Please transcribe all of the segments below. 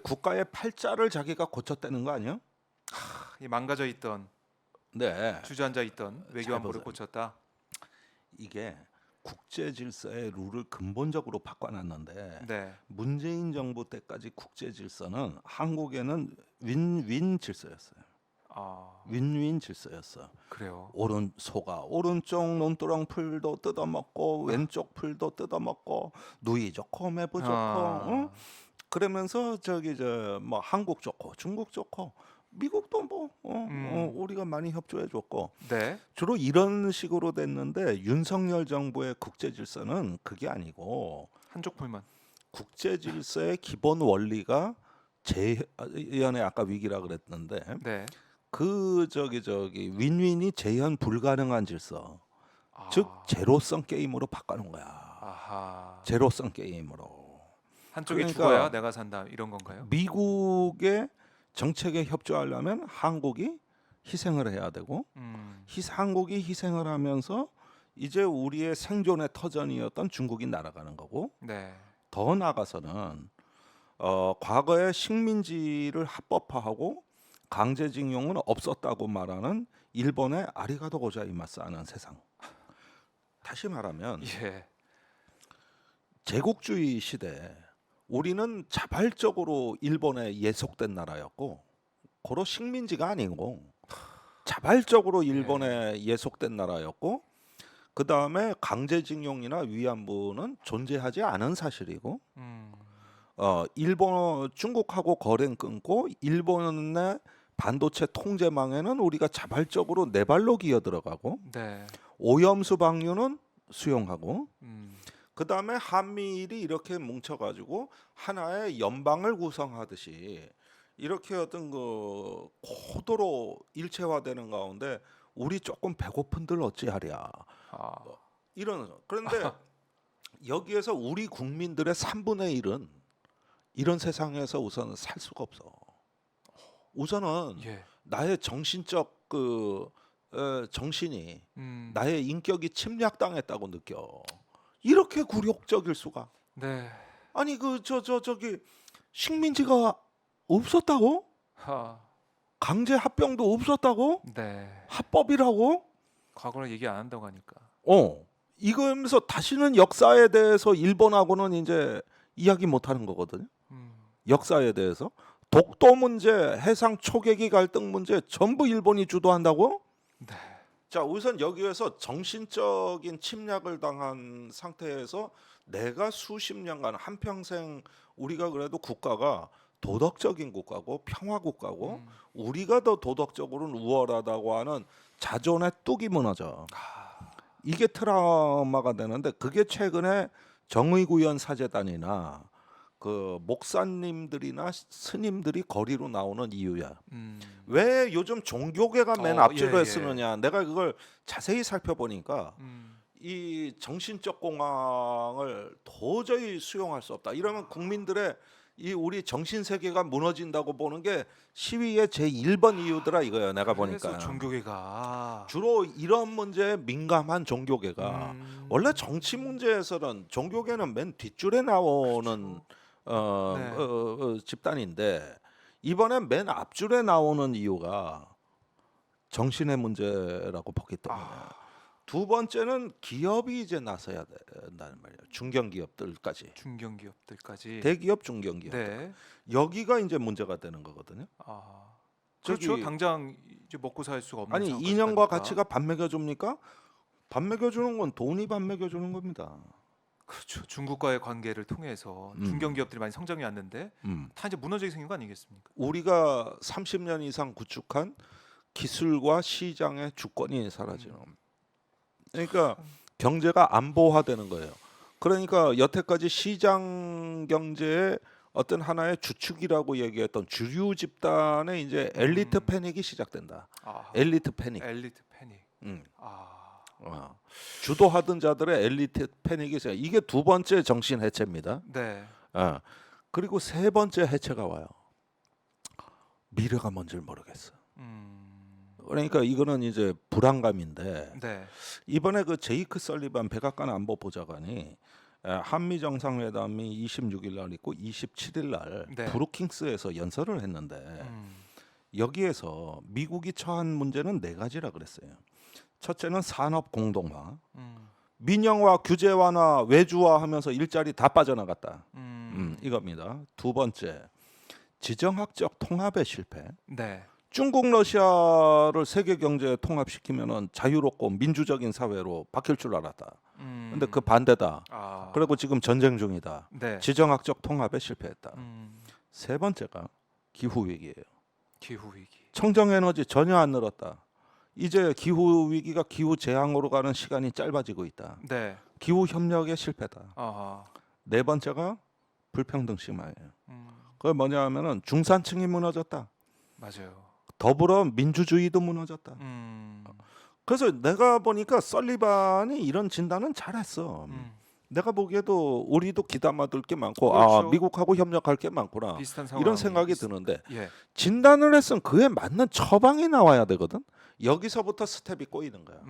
국가의 팔자를 자기가 고쳤다는 거 아니에요? 이 망가져 있던 네. 주저앉아 있던 외교 안보를 보세요. 고쳤다. 이게 국제 질서의 룰을 근본적으로 바꿔놨는데 네. 문재인 정부 때까지 국제 질서는 한국에는 윈윈 질서였어요. 아, 윈윈 질서였어. 그래요. 오른쪽 논두렁 풀도 뜯어먹고 왼쪽 풀도 뜯어먹고 누이 좋고 매부 좋고 응? 그러면서 뭐 한국 좋고 중국 좋고 미국도 우리가 많이 협조해 줬고 네. 주로 이런 식으로 됐는데 윤석열 정부의 국제 질서는 그게 아니고 한쪽 풀만. 국제 질서의 기본 원리가 재현의 아까 위기라 그랬는데 네. 그 윈윈이 재현 불가능한 질서, 아, 즉 제로성 게임으로 바꿔놓은 거야. 아하. 제로성 게임으로. 한쪽이 그러니까 죽어야 내가 산다 이런 건가요? 미국의 정책에 협조하려면 한국이 희생을 해야 되고 한국이 희생을 하면서 이제 우리의 생존의 터전이었던 중국이 날아가는 거고 네. 더 나아가서는 과거에 식민지를 합법화하고 강제징용은 없었다고 말하는 일본의 아리가토 고자이마스하는 세상. 다시 말하면 예. 제국주의 시대 우리는 자발적으로 일본에 예속된 나라였고 고로 식민지가 아니고 자발적으로 일본에 예속된 나라였고 그 다음에 강제징용이나 위안부는 존재하지 않은 사실이고 중국하고 거래는 끊고 일본의 반도체 통제망에는 우리가 자발적으로 네 발로 기어 들어가고 네. 오염수 방류는 수용하고 음. 그 다음에 한미일이 이렇게 뭉쳐가지고 하나의 연방을 구성하듯이 이렇게 어떤 그 고도로 일체화되는 가운데 우리 조금 배고픈들 어찌하랴 아. 그런데 여기에서 우리 국민들의 3분의 1은 이런 세상에서 우선은 살 수가 없어. 우선은 예. 나의 정신적 정신이 음. 나의 인격이 침략당했다고 느껴. 이렇게 굴욕적일 수가. 네. 아니 저기 식민지가 없었다고? 하. 강제 합병도 없었다고? 네. 합법이라고? 과거를 얘기 안 한다고 하니까. 이거면서 다시는 역사에 대해서 일본하고는 이제 이야기 못 하는 거거든요. 역사에 대해서 독도 문제, 해상 초계기 갈등 문제 전부 일본이 주도한다고? 네. 자, 우선 여기에서 정신적인 침략을 당한 상태에서 내가 수십 년간 한평생 우리가 그래도 국가가 도덕적인 국가고 평화 국가고 우리가 더 도덕적으로는 우월하다고 하는 자존의 뚝이 무너져. 이게 트라우마가 되는데 그게 최근에 정의구현 사제단이나 그 목사님들이나 스님들이 거리로 나오는 이유야. 왜 요즘 종교계가 맨 앞줄에 예. 쓰느냐? 내가 그걸 자세히 살펴보니까 이 정신적 공황을 도저히 수용할 수 없다. 이러면 국민들의 이 우리 정신 세계가 무너진다고 보는 게 시위의 제 1번 이유더라 이거예요. 내가 그래서 보니까 종교계가 주로 이런 문제에 민감한 종교계가 원래 정치 문제에서는 종교계는 맨 뒷줄에 나오는 집단인데 이번엔 맨 앞줄에 나오는 이유가 정신의 문제라고 보기 때문에 두 번째는 기업이 이제 나서야 된다는 말이에요. 중견기업들까지. 중견기업들까지. 대기업, 중견기업. 네. 여기가 이제 문제가 되는 거거든요. 그렇죠. 당장 이제 먹고 살 수가 없는 아니 상황까지 인형과 가니까. 가치가 밥 먹여줍니까? 밥 먹여주는 건 돈이 밥 먹여주는 겁니다. 그렇죠. 중국과의 관계를 통해서 중견기업들이 많이 성장해 왔는데 다 이제 무너지게 생긴 거 아니겠습니까? 우리가 30년 이상 구축한 기술과 시장의 주권이 사라지는 겁니다. 그러니까 경제가 안보화되는 거예요. 그러니까 여태까지 시장 경제의 어떤 하나의 주축이라고 얘기했던 주류 집단의 이제 엘리트 패닉이 시작된다. 엘리트 패닉. 엘리트 패닉. 주도하던 자들의 엘리트 패닉이 있어요. 이게 두 번째 정신 해체입니다. 네. 그리고 세 번째 해체가 와요. 미래가 뭔지를 모르겠어. 그러니까 이거는 이제 불안감인데 네. 이번에 그 제이크 설리반 백악관 안보보좌관이 한미 정상회담이 26일 날 있고 27일 날 네. 브루킹스에서 연설을 했는데 음. 여기에서 미국이 처한 문제는 네 가지라 그랬어요. 첫째는 산업 공동화, 음. 민영화, 규제 완화, 외주화하면서 일자리 다 빠져나갔다. 음. 이겁니다. 두 번째, 지정학적 통합의 실패. 네. 중국, 러시아를 세계 경제에 통합시키면은 자유롭고 민주적인 사회로 바뀔 줄 알았다. 근데 그 반대다. 아. 그리고 지금 전쟁 중이다. 네. 지정학적 통합에 실패했다. 음. 세 번째가 기후 위기예요. 기후 위기. 청정 에너지 전혀 안 늘었다. 이제 기후 위기가 기후 재앙으로 가는 시간이 짧아지고 있다. 네. 기후 협력에 실패다. 아하. 네 번째가 불평등 심화예요. 음. 그게 뭐냐면은 중산층이 무너졌다. 맞아요. 더불어 민주주의도 무너졌다. 그래서 내가 보니까 설리반이 이런 진단은 잘했어. 내가 보기에도 우리도 귀담아둘 게 많고 그렇죠. 미국하고 협력할 게 많구나. 비슷한 상황. 이런 생각이 드는데 예. 진단을 했으면 그에 맞는 처방이 나와야 되거든. 여기서부터 스텝이 꼬이는 거야.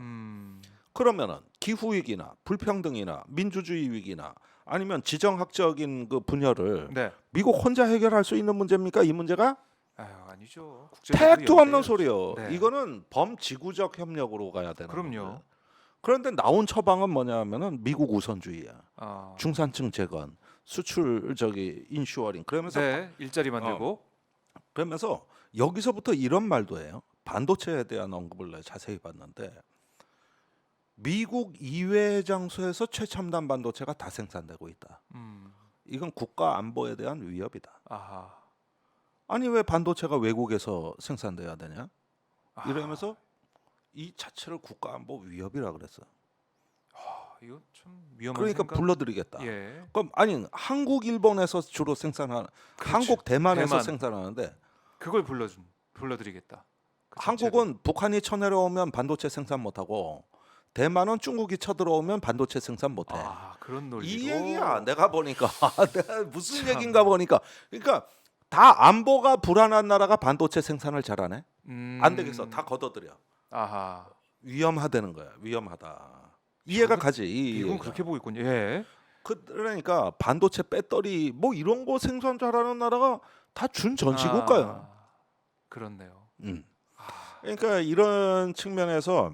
그러면은 기후 위기나 불평등이나 민주주의 위기나 아니면 지정학적인 그 분야를 네. 미국 혼자 해결할 수 있는 문제입니까? 이 문제가 아유, 아니죠. 국제적으로 택도 없는 연대해야죠. 소리요. 네. 이거는 범지구적 협력으로 가야 되는 그럼요. 거예요. 그런데 나온 처방은 뭐냐면은 미국 우선주의야. 아. 중산층 재건, 수출 인슈어링. 그러면서 네. 일자리 만들고. 그러면서 여기서부터 이런 말도 해요. 반도체에 대한 언급을 내가 자세히 봤는데 미국 이외의 장소에서 최첨단 반도체가 다 생산되고 있다. 이건 국가 안보에 대한 위협이다. 아하. 아니 왜 반도체가 외국에서 생산돼야 되냐? 아. 이러면서 이 자체를 국가 안보 위협이라 그랬어. 이거 참 위험한 그러니까 생각. 불러드리겠다. 예. 그럼 아니 한국, 일본에서 주로 생산하는 그렇죠. 한국, 대만에서 대만. 생산하는데 그걸 불러드리겠다. 그 한국은 북한이 쳐내려오면 반도체 생산 못하고 대만은 중국이 쳐들어오면 반도체 생산 못해. 아, 그런 논리로. 이 얘기야. 내가 보니까 내가 무슨 참. 얘기인가 보니까 그러니까 다 안보가 불안한 나라가 반도체 생산을 잘하네. 안 되겠어. 다 걷어들여. 아하. 위험하다는 거야. 위험하다. 이해가 가지. 미국은 얘기가. 그렇게 보고 있군요. 예. 그러니까 반도체 배터리 뭐 이런 거 생산 잘하는 나라가 다 준전시국가야. 아, 그렇네요. 그러니까 이런 측면에서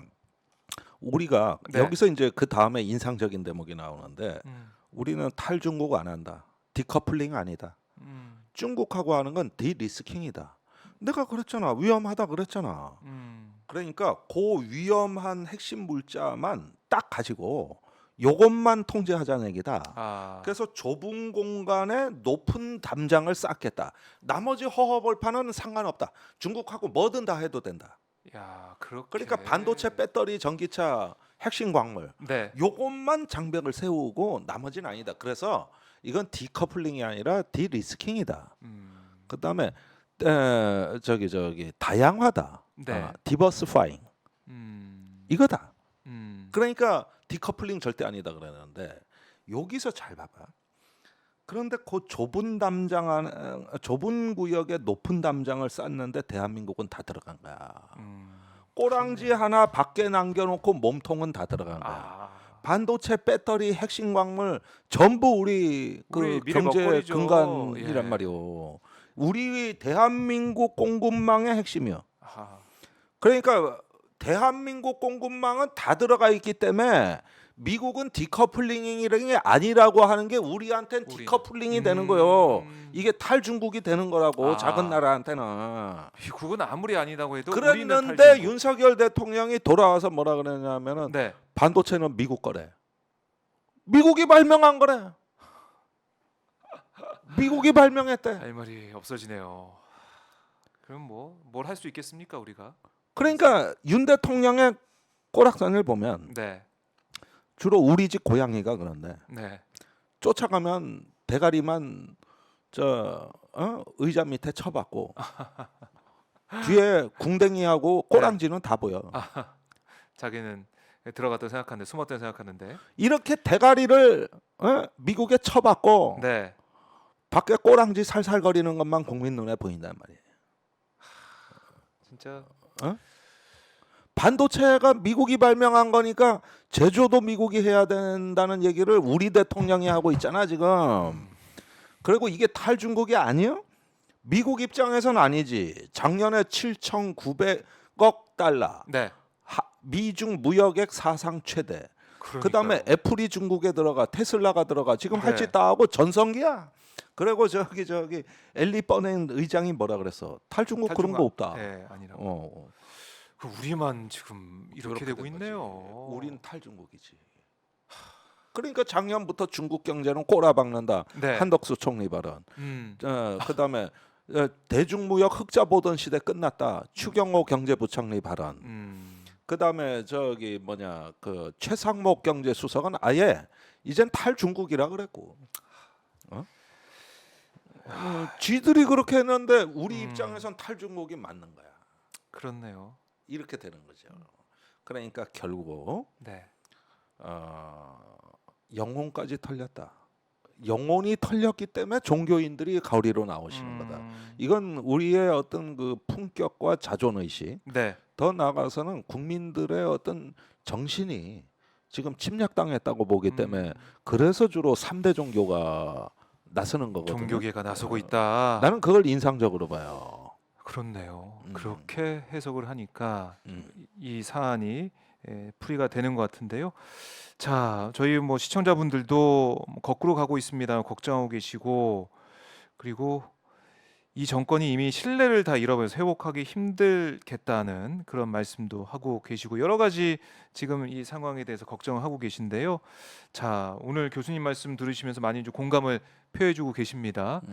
우리가 네. 여기서 이제 그 다음에 인상적인 대목이 나오는데 우리는 탈중국 안 한다. 디커플링 아니다. 중국하고 하는 건 디리스킹이다. 내가 그랬잖아. 위험하다 그랬잖아. 그러니까 그 위험한 핵심 물자만 딱 가지고 요것만 통제하자는 얘기다. 아. 그래서 좁은 공간에 높은 담장을 쌓겠다. 나머지 허허벌판은 상관없다. 중국하고 뭐든 다 해도 된다. 야, 그렇게. 그러니까 반도체, 배터리, 전기차, 핵심 광물 네. 요것만 장벽을 세우고 나머지는 아니다. 그래서 이건 디커플링이 아니라 디리스킹이다. 그다음에 다양화다. 네. 디버시파잉 이거다. 그러니까 디커플링 절대 아니다 그러는데 여기서 잘 봐봐. 그런데 그 좁은 구역에 높은 담장을 쌓는데 대한민국은 다 들어간 거야. 꼬랑지 하나 밖에 남겨놓고 몸통은 다 들어간 거야. 아. 반도체, 배터리, 핵심 광물 전부 우리 우리 그 미래 경제 먹거리죠. 근간이란 예. 말이오. 우리 대한민국 공급망의 핵심이요. 아하. 그러니까 대한민국 공급망은 다 들어가 있기 때문에 미국은 디커플링이라는 게 아니라고 하는 게 우리한테는 우리는. 디커플링이 되는 거요. 이게 탈중국이 되는 거라고 아. 작은 나라한테는. 그건 아무리 아니다고 해도 우리는 그랬는데 탈중국. 윤석열 대통령이 돌아와서 뭐라 그러냐면은 네. 반도체는 미국 거래. 미국이 발명한 거래. 미국이 발명했대. 할 말이 없어지네요. 그럼 뭘 할 수 있겠습니까, 우리가? 그러니까 윤 대통령의 꼬락선을 보면 네. 주로 우리 집 고양이가 그런데 네. 쫓아가면 대가리만 의자 밑에 쳐박고 뒤에 궁뎅이하고 꼬랑지는 다 보여. 자기는 들어갔다 생각하는데 숨었다 생각하는데. 이렇게 대가리를 미국에 쳐박고 네. 밖에 꼬랑지 살살거리는 것만 국민 눈에 보인단 말이에요. 진짜 반도체가 미국이 발명한 거니까 제조도 미국이 해야 된다는 얘기를 우리 대통령이 하고 있잖아 지금. 그리고 이게 탈중국이 아니요? 미국 입장에선 아니지. 작년에 7,900억 달러. 네. 미중 무역액 사상 최대. 그다음에 그러니까요. 애플이 중국에 들어가, 테슬라가 들어가. 지금 할 네. 짓 다 하고 전성기야. 그리고 저기 엘리 버넨 의장이 뭐라 그랬어? 탈중국 그런 거 없다. 네, 아니라고. 어. 그 우리만 지금 이렇게 되고 된 있네요. 거지. 우린 탈중국이지. 그러니까 작년부터 중국 경제는 꼬라박는다. 네. 한덕수 총리 발언. 음. 그다음에 대중무역 흑자 보던 시대 끝났다. 추경호 경제부총리 발언. 그다음에 그 최상목 경제수석은 아예 이젠 탈중국이라 그랬고. 쥐들이 그렇게 했는데 우리 입장에선 탈중국이 맞는 거야. 그렇네요. 이렇게 되는 거죠. 그러니까 결국 네. 영혼까지 털렸다. 영혼이 털렸기 때문에 종교인들이 거리로 나오시는 거다. 이건 우리의 어떤 그 품격과 자존 의식, 네. 더 나아가서는 국민들의 어떤 정신이 지금 침략당했다고 보기 때문에 그래서 주로 3대 종교가 나서는 거거든요. 종교계가 나서고 있다. 나는 그걸 인상적으로 봐요. 그렇네요. 그렇게 해석을 하니까 이 사안이 풀이가 되는 것 같은데요. 자, 저희 뭐 시청자분들도 거꾸로 가고 있습니다. 걱정하고 계시고, 그리고 이 정권이 이미 신뢰를 다 잃어버려서 회복하기 힘들겠다는 그런 말씀도 하고 계시고, 여러 가지 지금 이 상황에 대해서 걱정을 하고 계신데요. 자, 오늘 교수님 말씀 들으시면서 많이 좀 공감을 표해주고 계십니다.